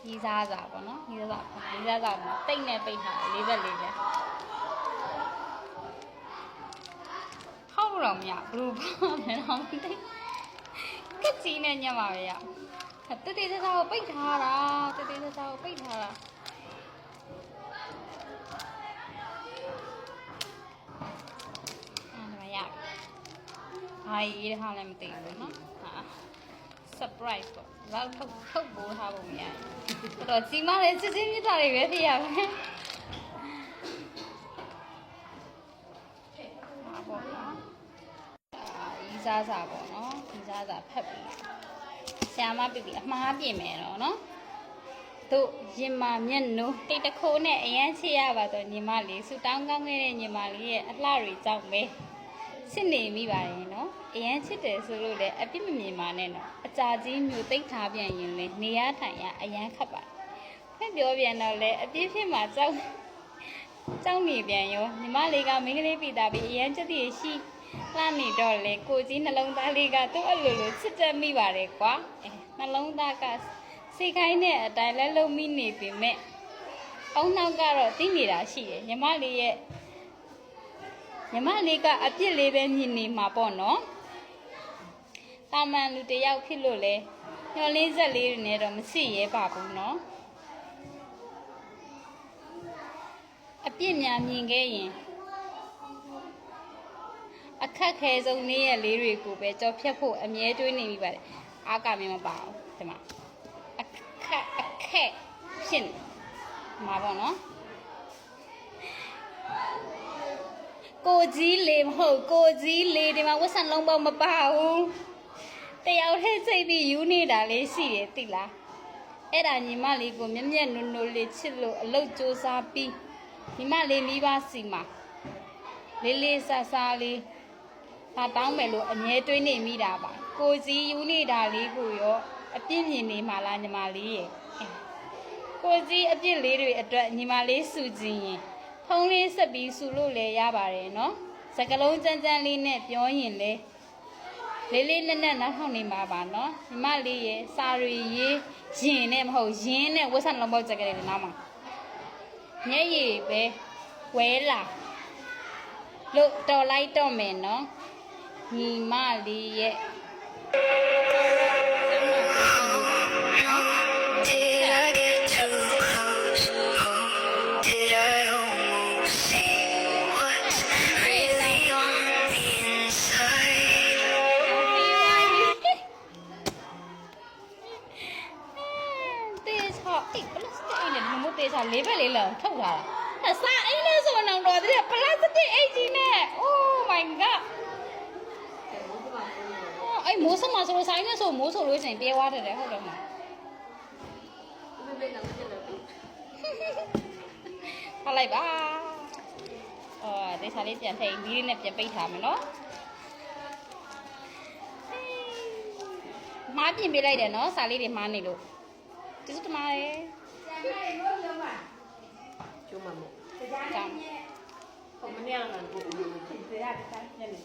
ရီးစားစာပေါ့နော်ရီးစားစာတိတ်နဲ့ပိတ်ထားလေးဘက်လေးပဲဟောက်တော့မရဘလူးပေါ့မယ်တော့မသိကက်ကြီးနဲ့ညက်ပါပဲရတတိတစားကိုပိတ်ထားတာတတိတစားကိုပိတ်ထားတာအဲ့ဒါရဟာရေးထားလည်းမသိဘူးနော်ဟာ surprise ပေါ့လောက်ထုတ်ပိုးထားဖို့မရဘူးတော့ကြီးမားတဲ့စစ်စစ်မြစ်တာတွေပဲဖြစ်ရမယ်ဟာပေါ့နော်ရီးစားစာပေါ့နော်ရီးစားစာဖတ်ပြီးဆရာမပြပြီးအမှားပြင်မယ်တော့နော်တို့ရင်မာမျက်နှာတိတ်တခိုးနဲ့အရန်ချရပါတော့ညီမလေးဆူတောင်းကောင်းခဲ့တဲ့ညီမလေးရဲ့အလှတွေကြောင့်ပဲချစ်နေမိပါရင်နော်အရန်ချစ်တယ်ဆိုလို့လည်းအပြစ်မမြင်ပါနဲ့နော်အကြာကြီးမျိုးသိပ်ထားပြန်ရင်လေနေရထိုင်ရအရန်ခတ်ပါဖွင့်ပြောပြန်တော့လေအပြစ်ဖြစ်မှာကြောက်နေပြန်ရောညီမလေးကမိန်းကလေးပြီးသားပြီးအရန်ချက်တည်းရှိလှနေတော့လေကိုကြီးနှလုံးသားလေးကသူ့အလိုလိုချစ်တတ်မိပါတယ်ကွာနှလုံးသားကစိတ်ခိုင်းတဲ့အတိုင်းလဲလုံးမိနေပေမဲ့အုံနောက်ကတော့သိနေတာရှိတယ်ညီမလေးကအပြစ်လေးပဲမြင်နေမှာပေါ့နော်တာမန်လူတယောက်ဖြစ်လို့လဲညှော်လင်းဆက်လေးတွေနဲ့တော့မရှိရဲပါဘူးနော်အပြစ်များမြင်ခဲ့ရင်အခက်ခဲဆုံးနေ့ရက်လေးတွေကိုပဲကြော်ဖြတ်ဖို့အမြဲတွေးနေမိပါတယ်အားကမင်းမပါဘူးဒီမှာအခက်ဖြစ်မှာပေါ့နော်ကိုကြီးလေးမဟုတ်ကိုကြီးလေးဒီမှာဝတ်ဆန်လုံးပေါမပါဘူးတယောက်ထဲစိတ်ပြီးယူနေတာလေးရှိတယ်သိလားအဲ့ဒါညီမလေးကိုမျက်မျက်နုံနုံလေးချစ်လို့အလုပ်စူးစမ်းပြီးညီမလေးမိဘစီမှာလေးလေးဆဆလေးဒါတောင်းမယ်လို့အမြဲတွေးနေမိတာပါကိုကြီးယူနေတာလေးကိုရောအပြစ်မြင်နေမှာလားညီမလေးရဲ့ကိုကြီးအပြစ်လေးတွေအတွက်ညီမလေးစုကြည့်ရင်ဖုံးလေးဆက်ပြီးစုလို့လည်းရပါတယ်နော်စကလုံးကြမ်းကြမ်းလေးနဲ့ပြောရင်လေလေးလေးနက်နက်နောက်ထောင်နေမှာပါနော်ညီမလေးရဲ့စာရီရေးရင်နဲ့မဟုတ်ရင်းနဲ့ဝတ်ဆန်လုံးပေါက်ကြက်ကလေးတွေနောက်မှာမျက်ရည်ပဲဝဲလာလို့တော်လိုက်တော့မယ်နော်ညီမလေးရဲ့ Did I get too close? Oh, did I almost see what's really on the inside? တေချာအေးပလတ်စတစ်အိတ်နဲ့မတေချာလေးဘက်လေးလောင်ထုတ်ထားတာအစားအိတ်နဲ့ဆိုတော့တော့တဲ့ပလတ်စတစ်အိတ်ကြီးနဲ့ Oh my god အဲ့မိုးစမှာဆိုလို့ဆိုင်နဲ့ဆိုမိုးဆိုလို့ရှိရင်ပြေးသွားတယ်ဟုတ်တယ်မလားထားလိုက်ပါဒေသလေးပြန်ထိန်ပြီးနဲ့ပြန်ပိတ်ထားမယ်နော်မှားပြင်ပေးလိုက်တယ်နော်စာလေးတွေမှားနေလို့ကျေးဇူးတင်ပါတယ်ကျုံးမမို့ ကြောင်း ဟိုမနေ့ကလည်းကိုယ်ကိုယ်ကိုယ်ရတဲ့တိုင်းညနေ